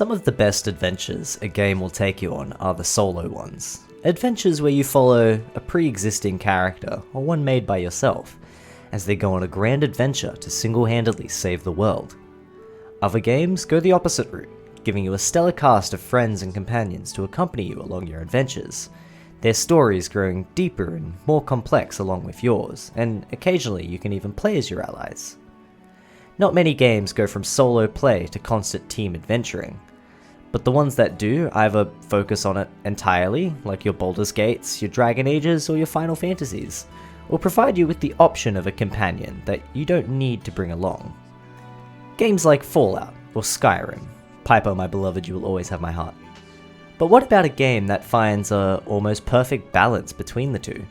Some of the best adventures a game will take you on are the solo ones. Adventures where you follow a pre-existing character, or one made by yourself, as they go on a grand adventure to single-handedly save the world. Other games go the opposite route, giving you a stellar cast of friends and companions to accompany you along your adventures, their stories growing deeper and more complex along with yours, and occasionally you can even play as your allies. Not many games go from solo play to constant team adventuring, but the ones that do either focus on it entirely, like your Baldur's Gates, your Dragon Ages, or your Final Fantasies, or provide you with the option of a companion that you don't need to bring along. Games like Fallout or Skyrim. Piper, my beloved, you will always have my heart. But what about a game that finds a almost perfect balance between the two?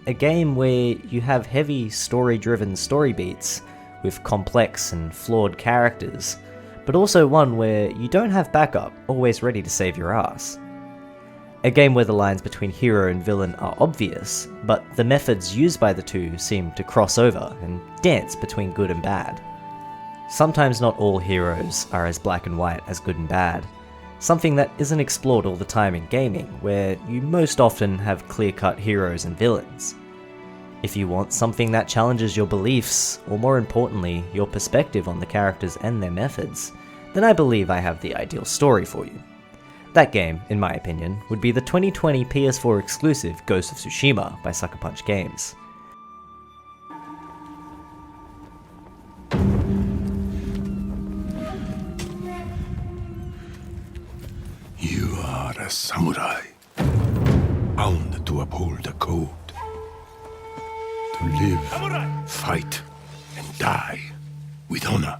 A game where you have heavy story-driven story beats with complex and flawed characters, but also one where you don't have backup always ready to save your ass. A game where the lines between hero and villain are obvious, but the methods used by the two seem to cross over and dance between good and bad. Sometimes not all heroes are as black and white as good and bad, something that isn't explored all the time in gaming, where you most often have clear-cut heroes and villains. If you want something that challenges your beliefs, or more importantly, your perspective on the characters and their methods, then I believe I have the ideal story for you. That game, in my opinion, would be the 2020 PS4 exclusive Ghost of Tsushima by Sucker Punch Games. You are a samurai, bound to uphold a code. To live, fight, and die with honor.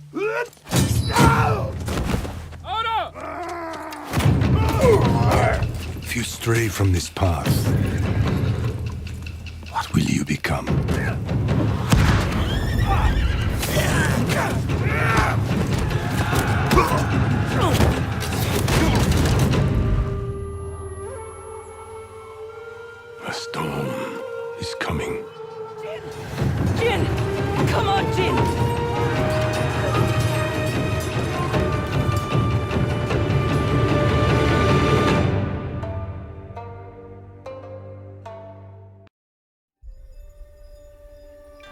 If you stray from this path, what will you become? A storm is coming. Jin! Come on, Jin!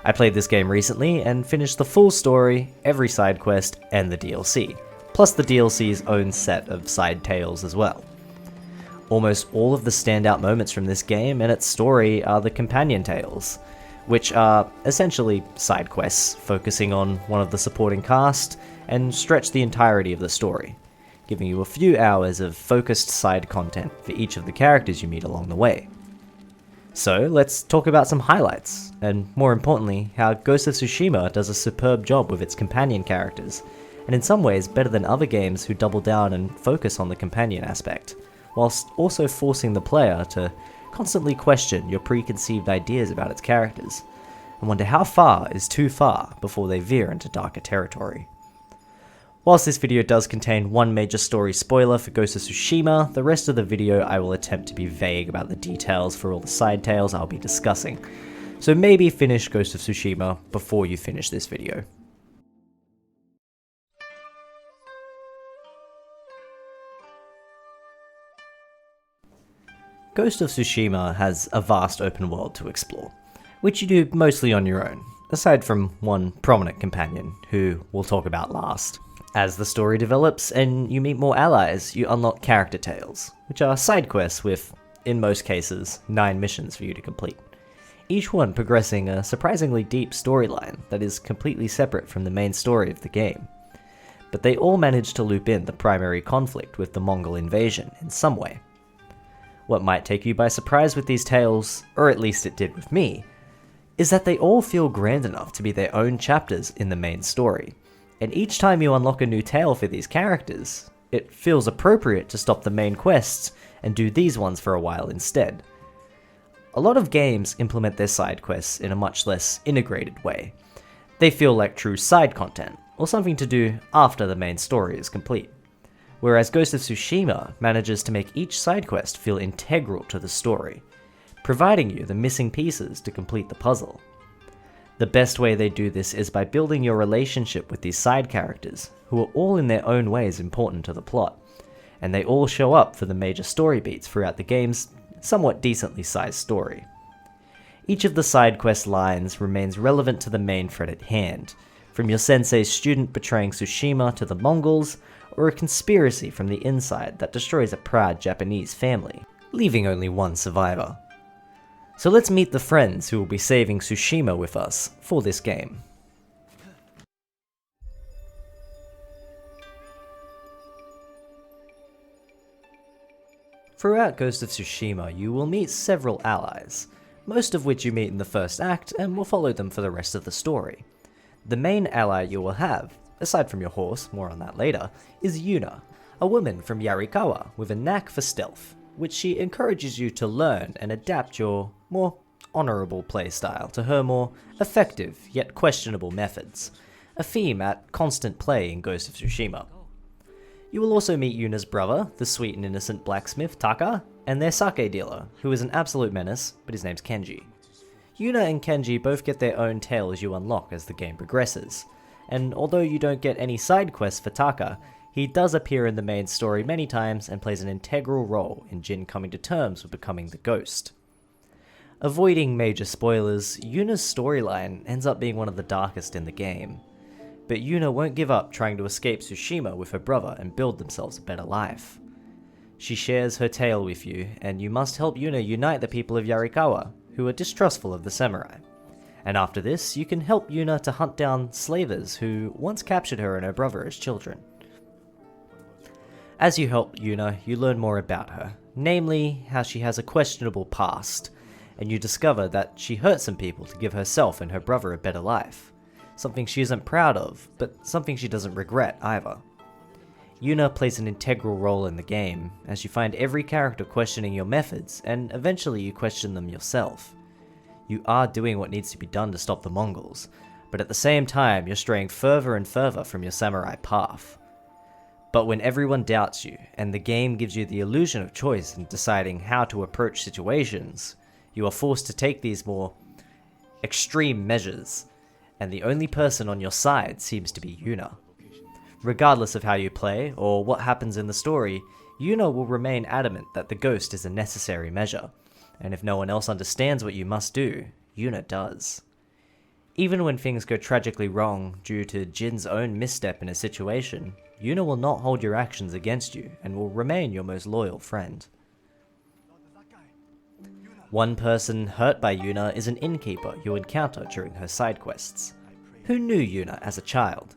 I played this game recently and finished the full story, every side quest, and the DLC, plus the DLC's own set of side tales as well. Almost all of the standout moments from this game and its story are the companion tales, which are essentially side quests focusing on one of the supporting cast and stretch the entirety of the story, giving you a few hours of focused side content for each of the characters you meet along the way. So let's talk about some highlights, and more importantly, how Ghost of Tsushima does a superb job with its companion characters, and in some ways better than other games who double down and focus on the companion aspect, whilst also forcing the player to constantly question your preconceived ideas about its characters, and wonder how far is too far before they veer into darker territory. Whilst this video does contain one major story spoiler for Ghost of Tsushima, the rest of the video I will attempt to be vague about the details for all the side tales I'll be discussing, so maybe finish Ghost of Tsushima before you finish this video. Ghost of Tsushima has a vast open world to explore, which you do mostly on your own, aside from one prominent companion, who we'll talk about last. As the story develops and you meet more allies, you unlock character tales, which are side quests with, in most cases, 9 missions for you to complete, each one progressing a surprisingly deep storyline that is completely separate from the main story of the game. But they all manage to loop in the primary conflict with the Mongol invasion in some way. What might take you by surprise with these tales, or at least it did with me, is that they all feel grand enough to be their own chapters in the main story, and each time you unlock a new tale for these characters, it feels appropriate to stop the main quests and do these ones for a while instead. A lot of games implement their side quests in a much less integrated way. They feel like true side content, or something to do after the main story is complete. Whereas Ghost of Tsushima manages to make each side quest feel integral to the story, providing you the missing pieces to complete the puzzle. The best way they do this is by building your relationship with these side characters, who are all in their own ways important to the plot, and they all show up for the major story beats throughout the game's somewhat decently sized story. Each of the side quest lines remains relevant to the main thread at hand, from your sensei's student betraying Tsushima to the Mongols, or a conspiracy from the inside that destroys a proud Japanese family, leaving only one survivor. So let's meet the friends who will be saving Tsushima with us for this game. Throughout Ghost of Tsushima, you will meet several allies, most of which you meet in the first act and will follow them for the rest of the story. The main ally you will have, aside from your horse, more on that later, is Yuna, a woman from Yarikawa with a knack for stealth, which she encourages you to learn and adapt your more honourable playstyle to her more effective yet questionable methods, a theme at constant play in Ghost of Tsushima. You will also meet Yuna's brother, the sweet and innocent blacksmith Taka, and their sake dealer, who is an absolute menace, but his name's Kenji. Yuna and Kenji both get their own tales you unlock as the game progresses, and although you don't get any side quests for Taka, he does appear in the main story many times and plays an integral role in Jin coming to terms with becoming the Ghost. Avoiding major spoilers, Yuna's storyline ends up being one of the darkest in the game, but Yuna won't give up trying to escape Tsushima with her brother and build themselves a better life. She shares her tale with you, and you must help Yuna unite the people of Yarikawa, who are distrustful of the samurai. And after this, you can help Yuna to hunt down slavers who once captured her and her brother as children. As you help Yuna, you learn more about her, namely how she has a questionable past, and you discover that she hurt some people to give herself and her brother a better life. Something she isn't proud of, but something she doesn't regret either. Yuna plays an integral role in the game, as you find every character questioning your methods, and eventually you question them yourself. You are doing what needs to be done to stop the Mongols, but at the same time you're straying further and further from your samurai path. But when everyone doubts you, and the game gives you the illusion of choice in deciding how to approach situations, you are forced to take these more extreme measures, and the only person on your side seems to be Yuna. Regardless of how you play, or what happens in the story, Yuna will remain adamant that the Ghost is a necessary measure, and if no one else understands what you must do, Yuna does. Even when things go tragically wrong due to Jin's own misstep in a situation, Yuna will not hold your actions against you, and will remain your most loyal friend. One person hurt by Yuna is an innkeeper you encounter during her side quests, who knew Yuna as a child.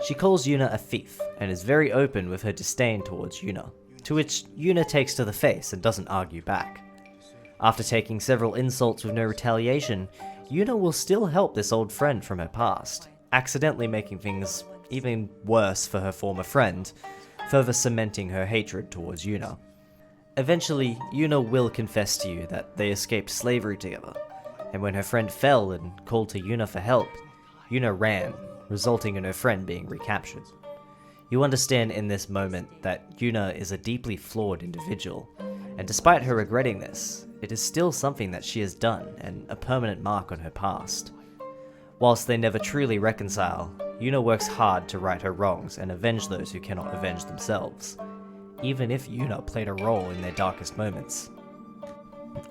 She calls Yuna a thief, and is very open with her disdain towards Yuna, to which Yuna takes to the face and doesn't argue back. After taking several insults with no retaliation, Yuna will still help this old friend from her past, accidentally making things even worse for her former friend, further cementing her hatred towards Yuna. Eventually, Yuna will confess to you that they escaped slavery together, and when her friend fell and called to Yuna for help, Yuna ran, resulting in her friend being recaptured. You understand in this moment that Yuna is a deeply flawed individual, and despite her regretting this, it is still something that she has done and a permanent mark on her past. Whilst they never truly reconcile, Yuna works hard to right her wrongs and avenge those who cannot avenge themselves, even if Yuna played a role in their darkest moments.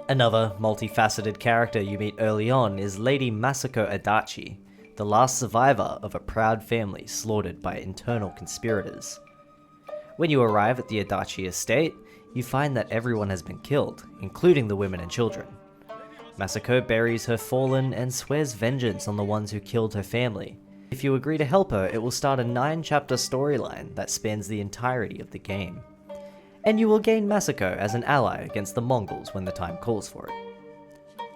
Another multifaceted character you meet early on is Lady Masako Adachi, the last survivor of a proud family slaughtered by internal conspirators. When you arrive at the Adachi estate, you find that everyone has been killed, including the women and children. Masako buries her fallen and swears vengeance on the ones who killed her family. If you agree to help her, it will start a 9-chapter storyline that spans the entirety of the game. And you will gain Masako as an ally against the Mongols when the time calls for it.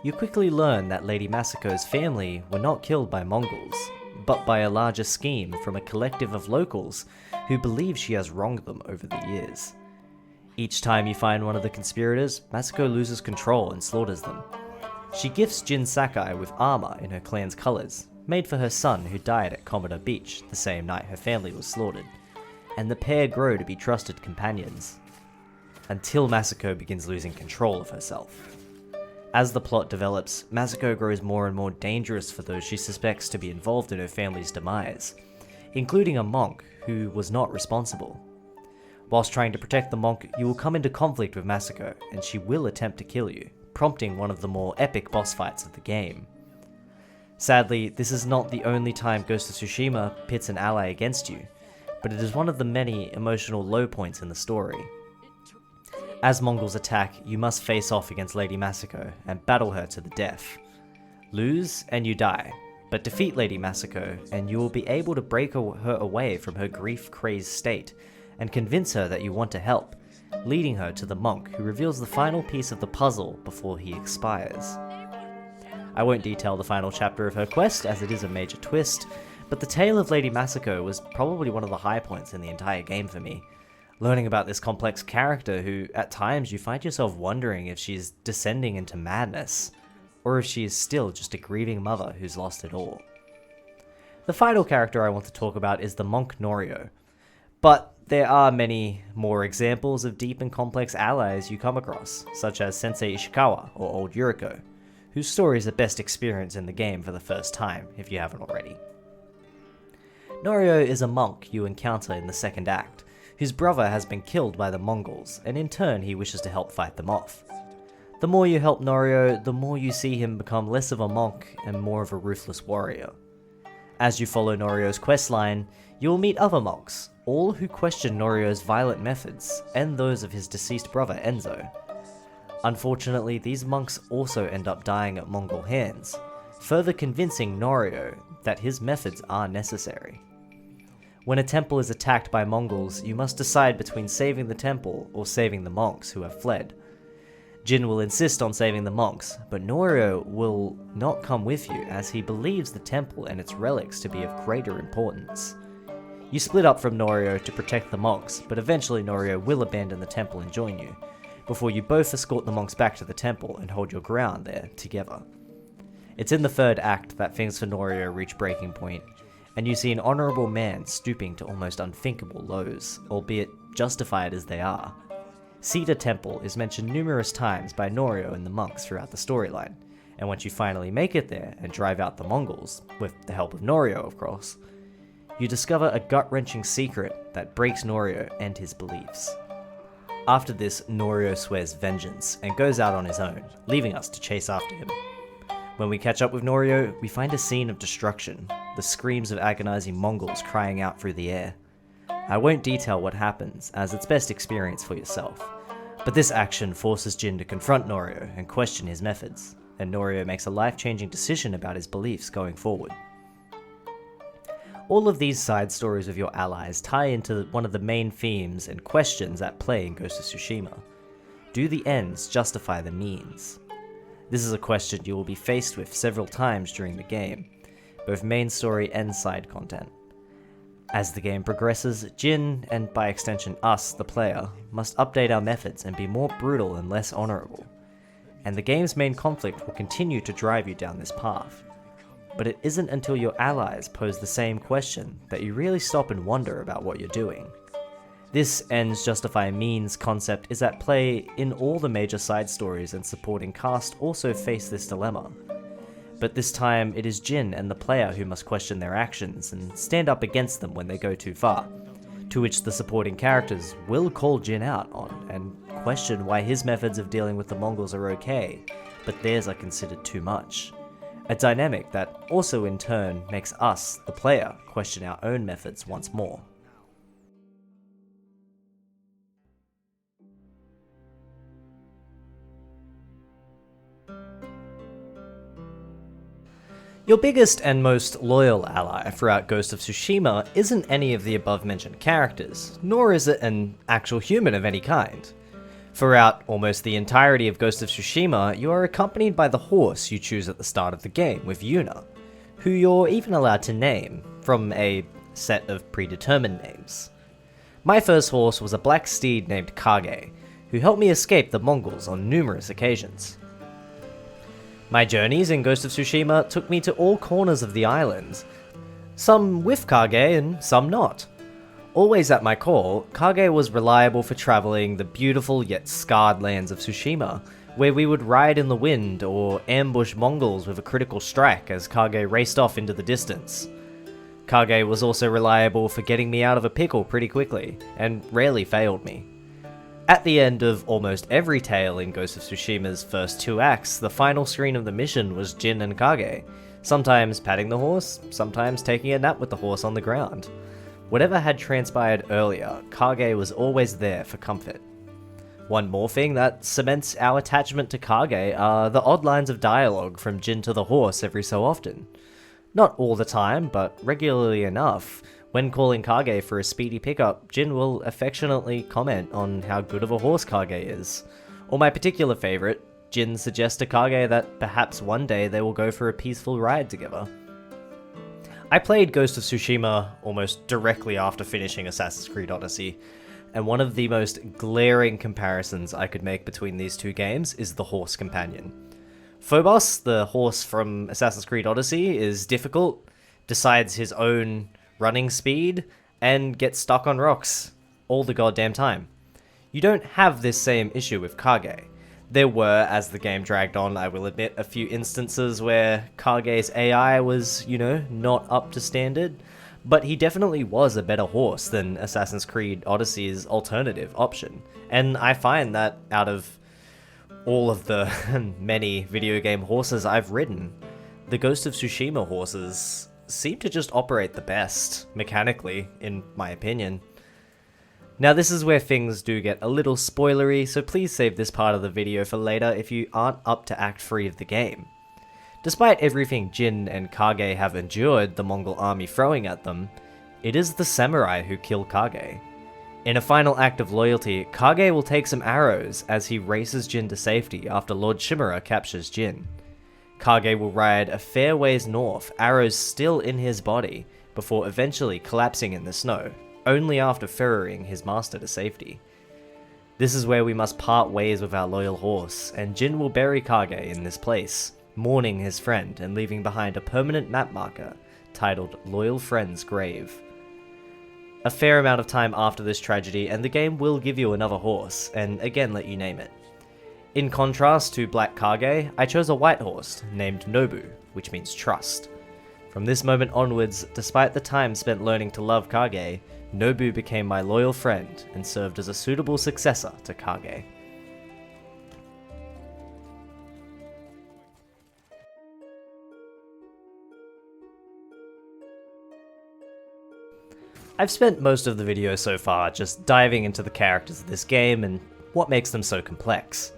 You quickly learn that Lady Masako's family were not killed by Mongols, but by a larger scheme from a collective of locals who believe she has wronged them over the years. Each time you find one of the conspirators, Masako loses control and slaughters them. She gifts Jin Sakai with armor in her clan's colors, made for her son who died at Commodore Beach the same night her family was slaughtered, and the pair grow to be trusted companions, until Masako begins losing control of herself. As the plot develops, Masako grows more and more dangerous for those she suspects to be involved in her family's demise, including a monk who was not responsible. Whilst trying to protect the monk, you will come into conflict with Masako, and she will attempt to kill you, prompting one of the more epic boss fights of the game. Sadly, this is not the only time Ghost of Tsushima pits an ally against you, but it is one of the many emotional low points in the story. As Mongols attack, you must face off against Lady Masako and battle her to the death. Lose, and you die, but defeat Lady Masako, and you will be able to break her away from her grief-crazed state, and convince her that you want to help, leading her to the monk who reveals the final piece of the puzzle before he expires. I won't detail the final chapter of her quest, as it is a major twist, but the tale of Lady Masako was probably one of the high points in the entire game for me. Learning about this complex character who, at times, you find yourself wondering if she's descending into madness, or if she is still just a grieving mother who's lost it all. The final character I want to talk about is the monk Norio, but there are many more examples of deep and complex allies you come across, such as Sensei Ishikawa or Old Yuriko, whose stories are best experienced in the game for the first time, if you haven't already. Norio is a monk you encounter in the second act, whose brother has been killed by the Mongols, and in turn he wishes to help fight them off. The more you help Norio, the more you see him become less of a monk and more of a ruthless warrior. As you follow Norio's questline, you will meet other monks, all who question Norio's violent methods, and those of his deceased brother Enzo. Unfortunately, these monks also end up dying at Mongol hands, further convincing Norio that his methods are necessary. When a temple is attacked by Mongols, you must decide between saving the temple or saving the monks who have fled. Jin will insist on saving the monks, but Norio will not come with you as he believes the temple and its relics to be of greater importance. You split up from Norio to protect the monks, but eventually Norio will abandon the temple and join you, before you both escort the monks back to the temple and hold your ground there together. It's in the third act that things for Norio reach breaking point, and you see an honourable man stooping to almost unthinkable lows, albeit justified as they are. Cedar Temple is mentioned numerous times by Norio and the monks throughout the storyline, and once you finally make it there and drive out the Mongols, with the help of Norio of course, you discover a gut-wrenching secret that breaks Norio and his beliefs. After this, Norio swears vengeance and goes out on his own, leaving us to chase after him. When we catch up with Norio, we find a scene of destruction, the screams of agonizing Mongols crying out through the air. I won't detail what happens, as it's best experience for yourself, but this action forces Jin to confront Norio and question his methods, and Norio makes a life-changing decision about his beliefs going forward. All of these side stories of your allies tie into one of the main themes and questions at play in Ghost of Tsushima. Do the ends justify the means? This is a question you will be faced with several times during the game, both main story and side content. As the game progresses, Jin, and by extension us, the player, must update our methods and be more brutal and less honourable, and the game's main conflict will continue to drive you down this path. But it isn't until your allies pose the same question that you really stop and wonder about what you're doing. This ends justify means concept is at play in all the major side stories, and supporting cast also face this dilemma. But this time it is Jin and the player who must question their actions and stand up against them when they go too far, to which the supporting characters will call Jin out on and question why his methods of dealing with the Mongols are okay, but theirs are considered too much. A dynamic that also in turn makes us, the player, question our own methods once more. Your biggest and most loyal ally throughout Ghost of Tsushima isn't any of the above mentioned characters, nor is it an actual human of any kind. Throughout almost the entirety of Ghost of Tsushima, you are accompanied by the horse you choose at the start of the game with Yuna, who you're even allowed to name, from a set of predetermined names. My first horse was a black steed named Kage, who helped me escape the Mongols on numerous occasions. My journeys in Ghost of Tsushima took me to all corners of the island, some with Kage and some not. Always at my core, Kage was reliable for travelling the beautiful yet scarred lands of Tsushima, where we would ride in the wind or ambush Mongols with a critical strike as Kage raced off into the distance. Kage was also reliable for getting me out of a pickle pretty quickly, and rarely failed me. At the end of almost every tale in Ghost of Tsushima's first 2 acts, the final screen of the mission was Jin and Kage, sometimes patting the horse, sometimes taking a nap with the horse on the ground. Whatever had transpired earlier, Kage was always there for comfort. One more thing that cements our attachment to Kage are the odd lines of dialogue from Jin to the horse every so often. Not all the time, but regularly enough. When calling Kage for a speedy pickup, Jin will affectionately comment on how good of a horse Kage is. Or my particular favourite, Jin suggests to Kage that perhaps one day they will go for a peaceful ride together. I played Ghost of Tsushima almost directly after finishing Assassin's Creed Odyssey, and one of the most glaring comparisons I could make between these two games is the horse companion. Phobos, the horse from Assassin's Creed Odyssey, is difficult, decides his own running speed, and gets stuck on rocks all the goddamn time. You don't have this same issue with Kage. There were, as the game dragged on, I will admit, a few instances where Kage's AI was, not up to standard, but he definitely was a better horse than Assassin's Creed Odyssey's alternative option. And I find that out of all of the many video game horses I've ridden, the Ghost of Tsushima horses seem to just operate the best, mechanically, in my opinion. Now this is where things do get a little spoilery, so please save this part of the video for later if you aren't up to Act 3 of the game. Despite everything Jin and Kage have endured the Mongol army throwing at them, it is the samurai who kill Kage. In a final act of loyalty, Kage will take some arrows as he races Jin to safety after Lord Shimura captures Jin. Kage will ride a fair ways north, arrows still in his body, before eventually collapsing in the snow, only after ferrying his master to safety. This is where we must part ways with our loyal horse, and Jin will bury Kage in this place, mourning his friend and leaving behind a permanent map marker titled Loyal Friend's Grave. A fair amount of time after this tragedy, and the game will give you another horse, and again let you name it. In contrast to Black Kage, I chose a white horse named Nobu, which means trust. From this moment onwards, despite the time spent learning to love Kage, Nobu became my loyal friend and served as a suitable successor to Kage. I've spent most of the video so far just diving into the characters of this game and what makes them so complex.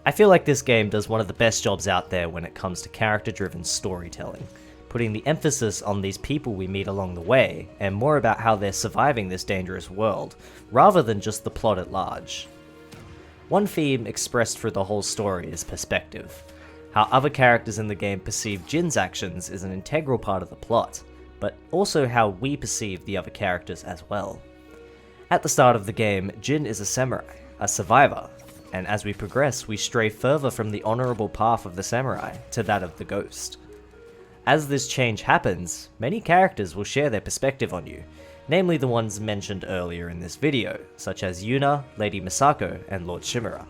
I feel like this game does one of the best jobs out there when it comes to character-driven storytelling, putting the emphasis on these people we meet along the way, and more about how they're surviving this dangerous world, rather than just the plot at large. One theme expressed through the whole story is perspective. How other characters in the game perceive Jin's actions is an integral part of the plot, but also how we perceive the other characters as well. At the start of the game, Jin is a samurai, a survivor, and as we progress, we stray further from the honourable path of the samurai to that of the ghost. As this change happens, many characters will share their perspective on you, namely the ones mentioned earlier in this video, such as Yuna, Lady Misako, and Lord Shimura.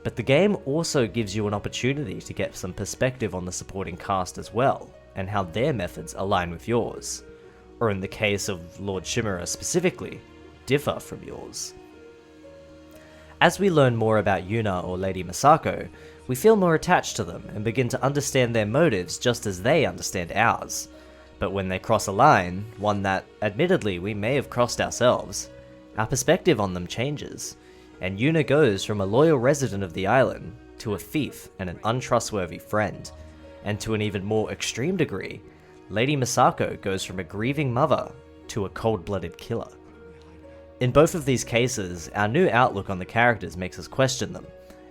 But the game also gives you an opportunity to get some perspective on the supporting cast as well, and how their methods align with yours, or in the case of Lord Shimura specifically, differ from yours. As we learn more about Yuna or Lady Misako, we feel more attached to them and begin to understand their motives just as they understand ours. But when they cross a line, one that, admittedly, we may have crossed ourselves, our perspective on them changes, and Yuna goes from a loyal resident of the island to a thief and an untrustworthy friend, and to an even more extreme degree, Lady Misako goes from a grieving mother to a cold-blooded killer. In both of these cases, our new outlook on the characters makes us question them,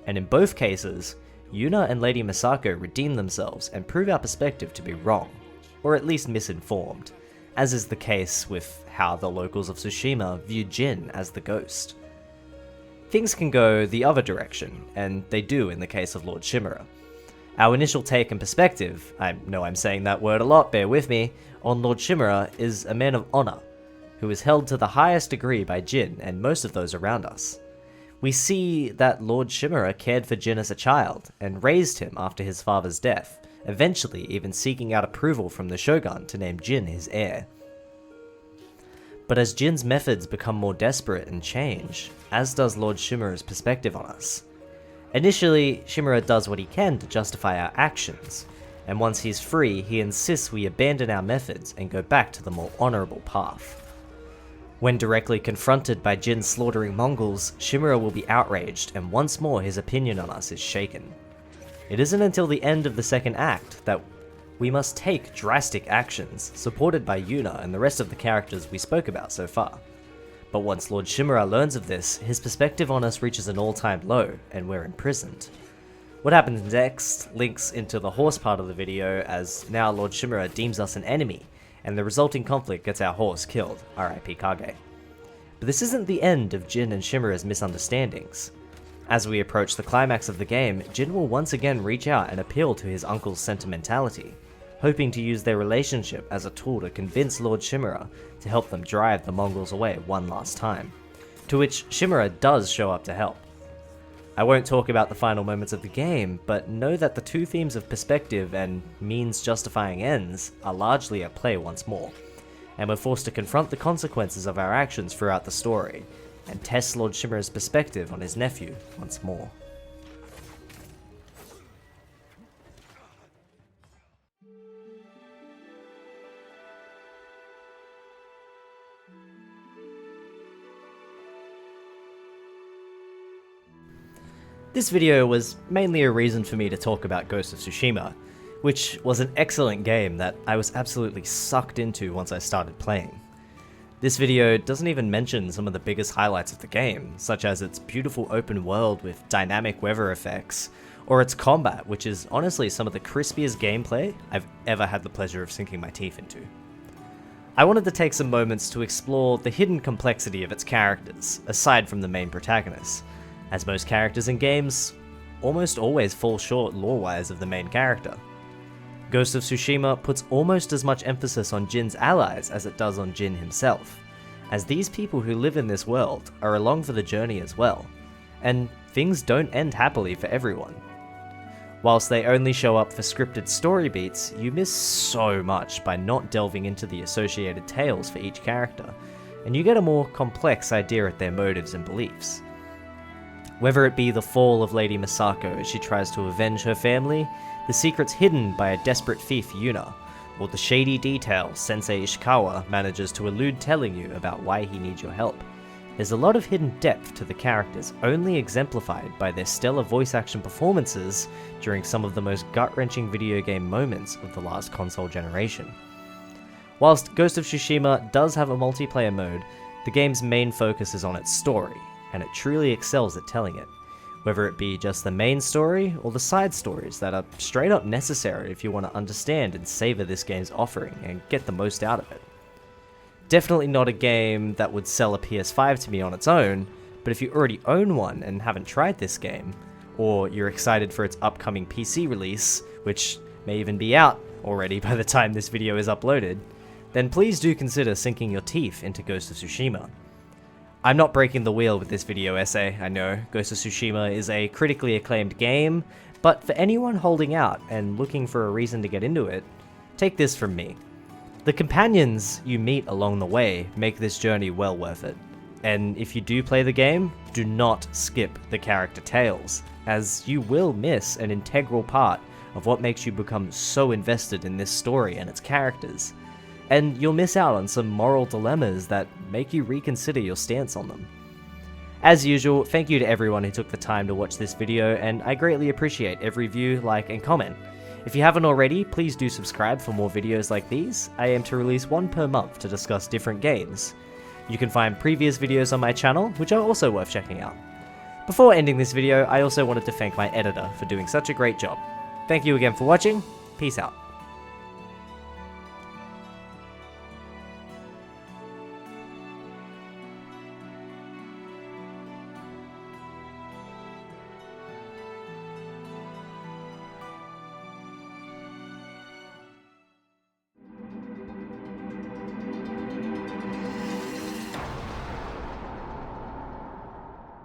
and in both cases, Yuna and Lady Misako redeem themselves and prove our perspective to be wrong, or at least misinformed, as is the case with how the locals of Tsushima view Jin as the ghost. Things can go the other direction, and they do in the case of Lord Shimura. Our initial take and perspective, I know I'm saying that word a lot, bear with me, on Lord Shimura is a man of honor, who is held to the highest degree by Jin and most of those around us. We see that Lord Shimura cared for Jin as a child, and raised him after his father's death, eventually even seeking out approval from the Shogun to name Jin his heir. But as Jin's methods become more desperate and change, as does Lord Shimura's perspective on us. Initially, Shimura does what he can to justify our actions, and once he's free, he insists we abandon our methods and go back to the more honourable path. When directly confronted by Jin slaughtering Mongols, Shimura will be outraged, and once more his opinion on us is shaken. It isn't until the end of the second act that we must take drastic actions, supported by Yuna and the rest of the characters we spoke about so far. But once Lord Shimura learns of this, his perspective on us reaches an all-time low, and we're imprisoned. What happens next links into the horse part of the video, as now Lord Shimura deems us an enemy, and the resulting conflict gets our horse killed, RIP Kage. But this isn't the end of Jin and Shimura's misunderstandings. As we approach the climax of the game, Jin will once again reach out and appeal to his uncle's sentimentality, hoping to use their relationship as a tool to convince Lord Shimura to help them drive the Mongols away one last time, to which Shimura does show up to help. I won't talk about the final moments of the game, but know that the two themes of perspective and means justifying ends are largely at play once more, and we're forced to confront the consequences of our actions throughout the story, and test Lord Shimura's perspective on his nephew once more. This video was mainly a reason for me to talk about Ghost of Tsushima, which was an excellent game that I was absolutely sucked into once I started playing. This video doesn't even mention some of the biggest highlights of the game, such as its beautiful open world with dynamic weather effects, or its combat, which is honestly some of the crispiest gameplay I've ever had the pleasure of sinking my teeth into. I wanted to take some moments to explore the hidden complexity of its characters, aside from the main protagonists, as most characters in games almost always fall short lore-wise of the main character. Ghost of Tsushima puts almost as much emphasis on Jin's allies as it does on Jin himself, as these people who live in this world are along for the journey as well, and things don't end happily for everyone. Whilst they only show up for scripted story beats, you miss so much by not delving into the associated tales for each character, and you get a more complex idea of their motives and beliefs. Whether it be the fall of Lady Misako as she tries to avenge her family, the secrets hidden by a desperate thief Yuna, or the shady detail Sensei Ishikawa manages to elude telling you about why he needs your help, there's a lot of hidden depth to the characters only exemplified by their stellar voice action performances during some of the most gut-wrenching video game moments of the last console generation. Whilst Ghost of Tsushima does have a multiplayer mode, the game's main focus is on its story, and it truly excels at telling it, whether it be just the main story or the side stories that are straight up necessary if you want to understand and savor this game's offering and get the most out of it. Definitely not a game that would sell a PS5 to me on its own, but if you already own one and haven't tried this game, or you're excited for its upcoming PC release, which may even be out already by the time this video is uploaded, then please do consider sinking your teeth into Ghost of Tsushima. I'm not breaking the wheel with this video essay, I know. Ghost of Tsushima is a critically acclaimed game, but for anyone holding out and looking for a reason to get into it, take this from me. The companions you meet along the way make this journey well worth it. And if you do play the game, do not skip the character tales, as you will miss an integral part of what makes you become so invested in this story and its characters. And you'll miss out on some moral dilemmas that make you reconsider your stance on them. As usual, thank you to everyone who took the time to watch this video, and I greatly appreciate every view, like, and comment. If you haven't already, please do subscribe for more videos like these. I aim to release one per month to discuss different games. You can find previous videos on my channel, which are also worth checking out. Before ending this video, I also wanted to thank my editor for doing such a great job. Thank you again for watching, peace out.